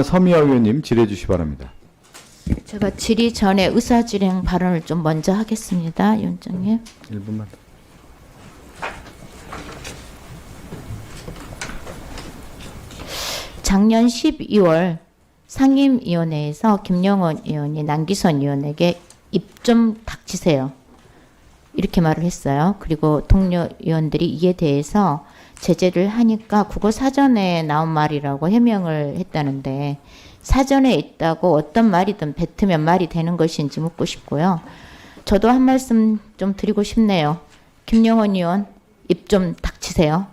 서미화 의원님 질의해 주시기 바랍니다. 제가 질의 전에 의사진행 발언을 좀 먼저 하겠습니다. 위원장님. 1분만. 작년 12월 상임위원회에서 김영원 의원이 남기선 의원에게 입 좀 닥치세요, 이렇게 말을 했어요. 그리고 동료 의원들이 이에 대해서 제재를 하니까 국어 사전에 나온 말이라고 해명을 했다는데, 사전에 있다고 어떤 말이든 뱉으면 말이 되는 것인지 묻고 싶고요. 저도 한 말씀 좀 드리고 싶네요. 김영원 의원, 입 좀 닥치세요.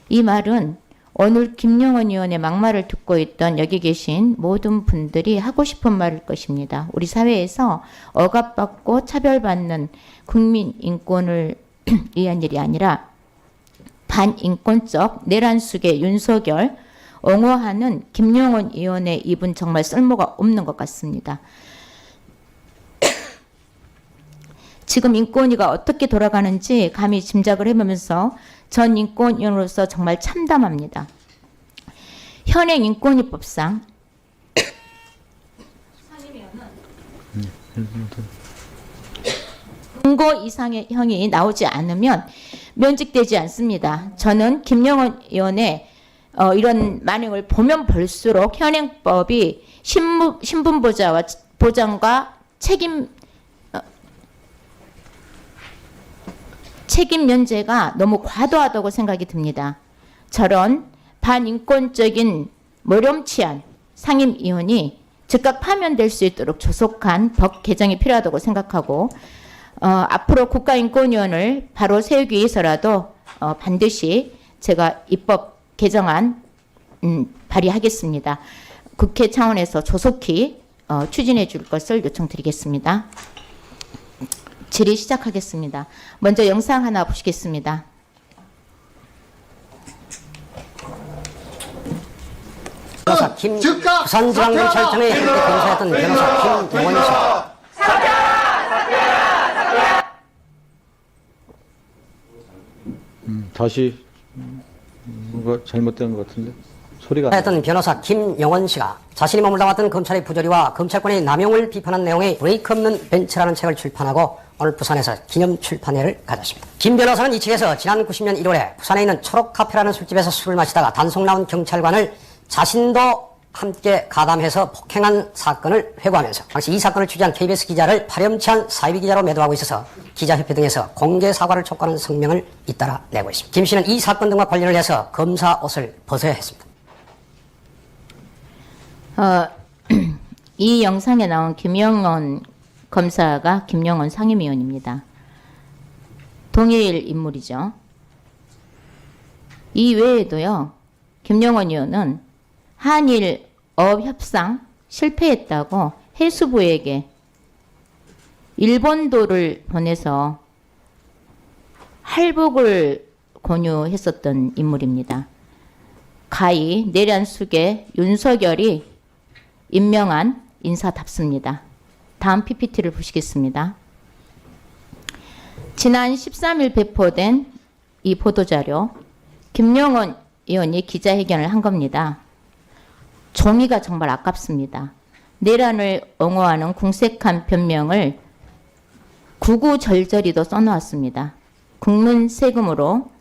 이 말은 오늘 김영원 의원의 막말을 듣고 있던 여기 계신 모든 분들이 하고 싶은 말일 것입니다. 우리 사회에서 억압받고 차별받는 국민 인권을 위한 일이 아니라 반인권적 내란 속의 윤석열, 옹호하는 김영원 의원의 입은 정말 쓸모가 없는 것 같습니다. 지금 인권위가 어떻게 돌아가는지 감히 짐작을 해보면서 전 인권위원으로서 정말 참담합니다. 현행 인권위법상 금고 이상의 형이 나오지 않으면 면직되지 않습니다. 저는 김영원 의원의 이런 만행을 보면 볼수록 현행법이 신분보장과 책임 면제가 너무 과도하다고 생각이 듭니다. 저런 반인권적인 모렴치한 상임위원이 즉각 파면될 수 있도록 조속한 법 개정이 필요하다고 생각하고, 앞으로 국가인권위원을 바로 세우기 위해서라도 반드시 제가 입법 개정안 발의하겠습니다. 국회 차원에서 조속히 추진해 줄 것을 요청드리겠습니다. 질의 시작하겠습니다. 먼저 영상 하나 보시겠습니다. 변호사 부산지방경찰청에 함께 근무했던 변호사 김영원 씨. 다시 뭔가 잘못된 것 같은데 소리가 안 했던 변호사 김영원 씨가 자신이 머물러왔던 검찰의 부조리와 검찰권의 남용을 비판한 내용의 브레이크 없는 벤츠라는 책을 출판하고 오늘 부산에서 기념 출판회를 가졌습니다. 김 변호사는 이 책에서 지난 90년 1월에 부산에 있는 초록카페라는 술집에서 술을 마시다가 단속 나온 경찰관을 자신도 함께 가담해서 폭행한 사건을 회고하면서 당시 이 사건을 취재한 KBS 기자를 파렴치한 사이비 기자로 매도하고 있어서 기자협회 등에서 공개 사과를 촉구하는 성명을 잇따라 내고 있습니다. 김 씨는 이 사건 등과 관련을 해서 검사 옷을 벗어야 했습니다. 이 영상에 나온 김영원 검사가 김영원 상임위원입니다. 동일 인물이죠. 이 외에도요, 김영원 의원은 한일 어업 협상 실패했다고 해수부에게 일본도를 보내서 할복을 권유했었던 인물입니다. 가히 내란 속에 윤석열이 임명한 인사답습니다. 다음 PPT를 보시겠습니다. 지난 13일 배포된 이 보도자료, 김영원 의원이 기자회견을 한 겁니다. 종이가 정말 아깝습니다. 내란을 옹호하는 궁색한 변명을 구구절절히도 써놓았습니다. 국민 세금으로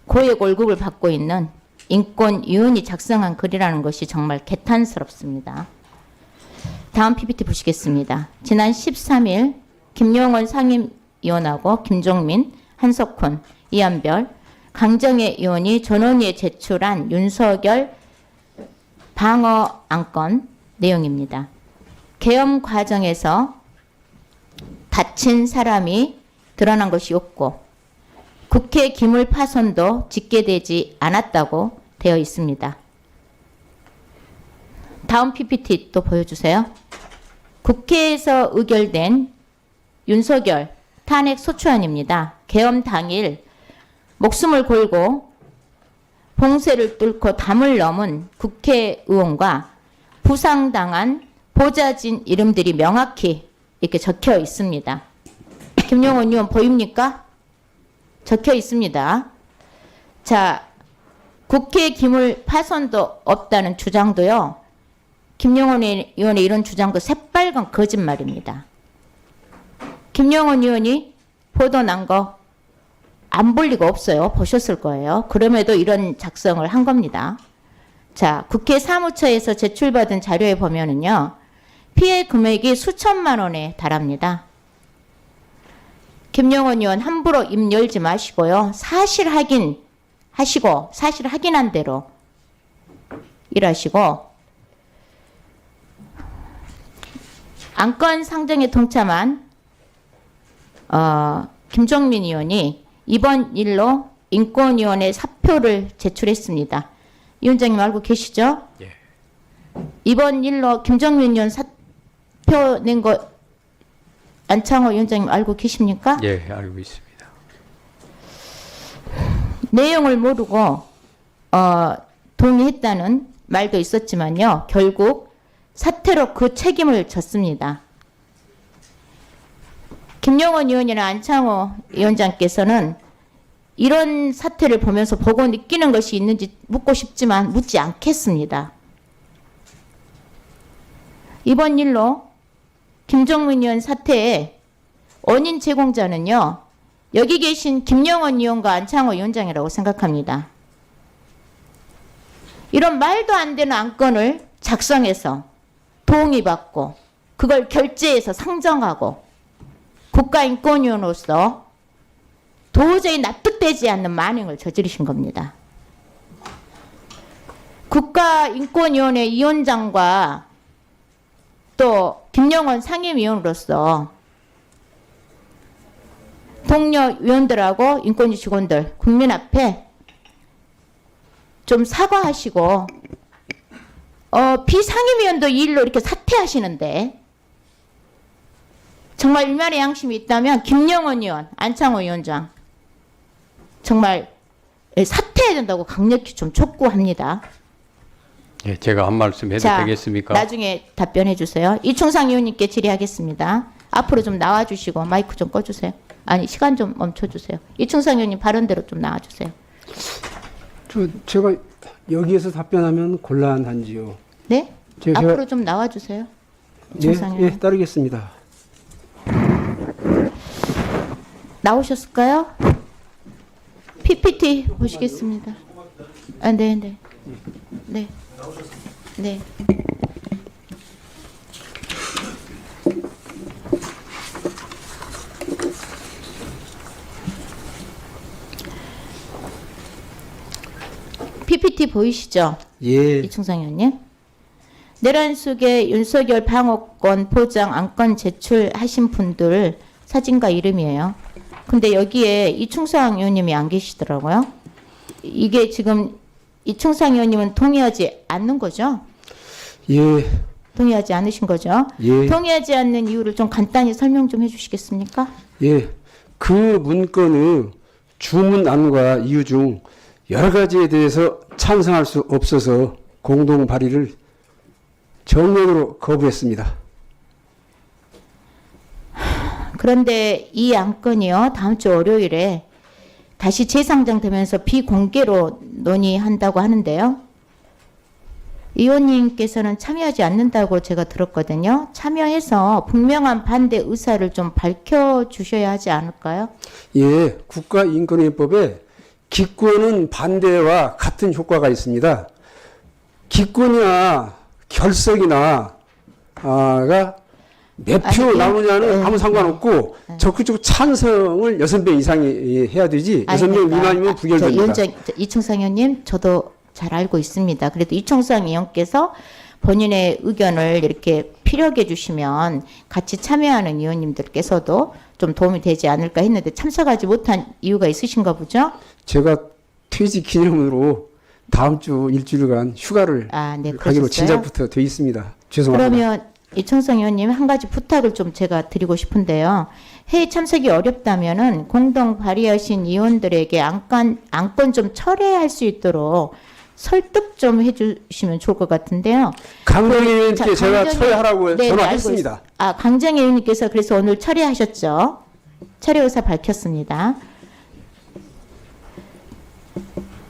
고액 월급을 받고 있는 인권위원이 작성한 글이라는 것이 정말 개탄스럽습니다. 다음 PPT 보시겠습니다. 지난 13일 김영원 상임위원하고 김종민, 한석훈, 이한별, 강정혜 의원이 전원위에 제출한 윤석열 방어 안건 내용입니다. 계엄 과정에서 다친 사람이 드러난 것이 없고 국회 기물 파손도 집계되지 않았다고 되어 있습니다. 다음 PPT 또 보여주세요. 국회에서 의결된 윤석열 탄핵 소추안입니다. 계엄 당일 목숨을 걸고 봉쇄를 뚫고 담을 넘은 국회의원과 부상당한 보좌진 이름들이 명확히 이렇게 적혀 있습니다. 김영원 의원 보입니까? 적혀 있습니다. 자, 국회 기물 파손도 없다는 주장도요, 김영원 의원의 이런 주장도 새빨간 거짓말입니다. 김영원 의원이 보도 난 거 안 볼 리가 없어요. 보셨을 거예요. 그럼에도 이런 작성을 한 겁니다. 자, 국회 사무처에서 제출받은 자료에 보면은요, 피해 금액이 수천만 원에 달합니다. 김영원 의원 함부로 입 열지 마시고요. 사실 확인하시고, 사실 확인한 대로 일하시고, 안건 상정에 동참한 김종민 의원이 이번 일로 인권위원회 사표를 제출했습니다. 위원장님 알고 계시죠? 예. 이번 일로 김종민 의원 사표 낸 거 안창호 위원장님 알고 계십니까? 예, 알고 있습니다. 내용을 모르고 동의했다는 말도 있었지만요. 결국 사퇴로 그 책임을 졌습니다. 김영원 의원이나 안창호 위원장께서는 이런 사태를 보면서 보고 느끼는 것이 있는지 묻고 싶지만 묻지 않겠습니다. 이번 일로 김종민 의원 사태의 원인 제공자는요, 여기 계신 김영원 의원과 안창호 위원장이라고 생각합니다. 이런 말도 안 되는 안건을 작성해서 동의받고 그걸 결제해서 상정하고 국가인권위원으로서 도저히 납득되지 않는 만행을 저지르신 겁니다. 국가인권위원회 위원장과 또 김영원 상임위원으로서 동료 위원들하고 인권위 직원들 국민 앞에 좀 사과하시고 비상임위원도 이 일로 이렇게 사퇴하시는데 정말 일면의 양심이 있다면 김영원 의원, 안창호 위원장 정말 사퇴해야 된다고 강력히 좀 촉구합니다. 예, 제가 한 말씀 해도 자, 되겠습니까? 나중에 답변해 주세요. 이충상 의원님께 질의하겠습니다. 앞으로 좀 나와주시고 마이크 좀 꺼주세요. 아니 시간 좀 멈춰주세요. 이충상 의원님 발언대로 좀 나와주세요. 제가 여기에서 답변하면 곤란한지요? 네? 제가- 앞으로 좀 나와주세요. 이충상 예, 의원님. 예, 따르겠습니다. 나오셨을까요? PPT 보시겠습니다. 아, 네, 네. 네. 네. PPT 보이시죠? 예, 이충상 의원님. 내란 속에 윤석열 방어권 보장 안건 제출하신 분들 사진과 이름이에요. 근데 여기에 이충상 의원님이 안 계시더라고요. 이게 지금 이충상 의원님은 동의하지 않는 거죠? 예, 동의하지 않으신 거죠? 예, 동의하지 않는 이유를 좀 간단히 설명 좀 해주시겠습니까? 예. 그 문건의 주문안과 이유 중 여러 가지에 대해서 찬성할 수 없어서 공동 발의를 정면으로 거부했습니다. 그런데 이 안건이요, 다음 주 월요일에 다시 재상정되면서 비공개로 논의한다고 하는데요. 의원님께서는 참여하지 않는다고 제가 들었거든요. 참여해서 분명한 반대 의사를 좀 밝혀주셔야 하지 않을까요? 예, 국가인권위법에 기권은 반대와 같은 효과가 있습니다. 기권이나 결석이나 가 몇 표 아니, 나오냐는 아무 상관없고 적극적 찬성을 6명 이상이 해야 되지 6명 미만이면 부결됩니다. 위원장 이충상 의원님, 저도 잘 알고 있습니다. 그래도 이충상 의원께서 본인의 의견을 이렇게 피력해 주시면 같이 참여하는 의원님들께서도 좀 도움이 되지 않을까 했는데 참석하지 못한 이유가 있으신가 보죠? 제가 퇴직 기념으로 다음 주 일주일간 휴가를 네, 가기로 그러셨어요? 진작부터 돼 있습니다. 죄송합니다. 그러면 이충상 의원님 한 가지 부탁을 좀 제가 드리고 싶은데요. 회의 참석이 어렵다면은 공동 발의하신 의원들에게 안건 좀 철회할 수 있도록 설득 좀 해주시면 좋을 것 같은데요. 강정희 의원님께 제가 강정희- 철회하라고 네, 전화했습니다. 강정희 의원님께서 그래서 오늘 철회하셨죠. 철회 의사 밝혔습니다.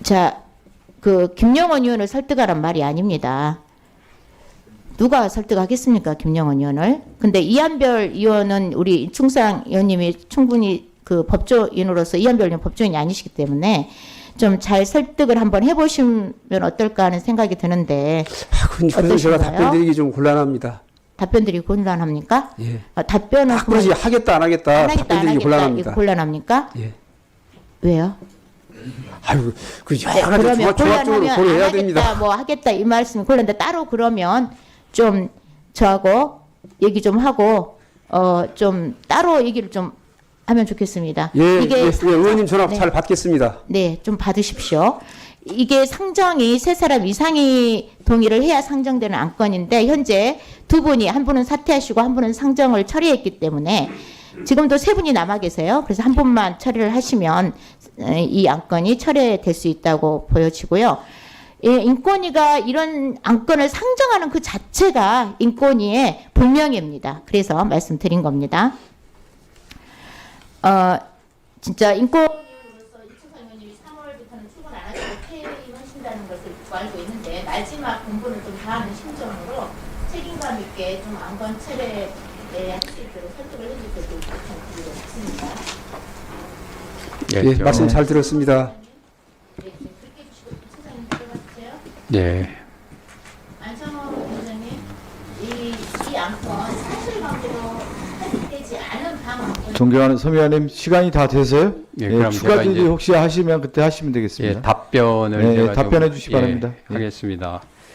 자, 김영원 의원을 설득하란 말이 아닙니다. 누가 설득하겠습니까, 김영원 의원을? 근데 이한별 의원은 우리 충상 의원님이 충분히 그 법조인으로서 이한별 의원 법조인이 아니시기 때문에 좀 잘 설득을 한번 해보시면 어떨까 하는 생각이 드는데 그건 제가 어떠신가요? 답변 드리기 좀 곤란합니까? 답변 드리기 곤란합니까? 예. 답변은 딱 그러지 하겠다 안 하겠다 안 하겠다, 답변 안 드리기 하겠다, 곤란합니다. 이거 곤란합니까? 예. 왜요? 아유, 그 네, 여러 가지 그러면 종합적으로 곤란하면 고려해야 안 됩니다. 하겠다, 뭐 하겠다 이 말씀이 곤란한데 따로 그러면 좀 저하고 얘기 좀 하고 좀 따로 얘기를 좀 하면 좋겠습니다. 예, 이게 의원님 전화 네. 잘 받겠습니다. 네, 좀 받으십시오. 이게 상정이 세 사람 이상이 동의를 해야 상정되는 안건인데 현재 두 분이 한 분은 사퇴하시고 한 분은 상정을 처리했기 때문에 지금도 세 분이 남아 계세요. 그래서 한 분만 처리를 하시면 이 안건이 처리될 수 있다고 보여지고요. 예, 인권위가 이런 안건을 상정하는 그 자체가 인권위의 불명예입니다. 그래서 말씀드린 겁니다. 진짜 인권위원으로서 이충상 의원님이 3월부터는 출근 안 하시고 퇴임하신다는 것을 알고 있는데 마지막 공부를 좀 다하는 심정으로 책임감 있게 좀 안건 철회에 할 수 있도록 설득을 해주셔도 부탁드리고 싶습니다. 예, 말씀 잘 들었습니다. 네, 좀 그렇게 해주시고 이충상님 들어가주세요. 예. 안창호 위원장님, 이 안건 사실관계로 해석되지 않은 방 안건 존경하는 서미아님 시간이 다 되세요? 예, 그럼 추가 제가 질의 이제- 혹시 하시면 그때 하시면 예, 되겠습니다. 답변을 예, 제가 답변해 좀, 주시기 바랍니다. 예. 하겠습니다.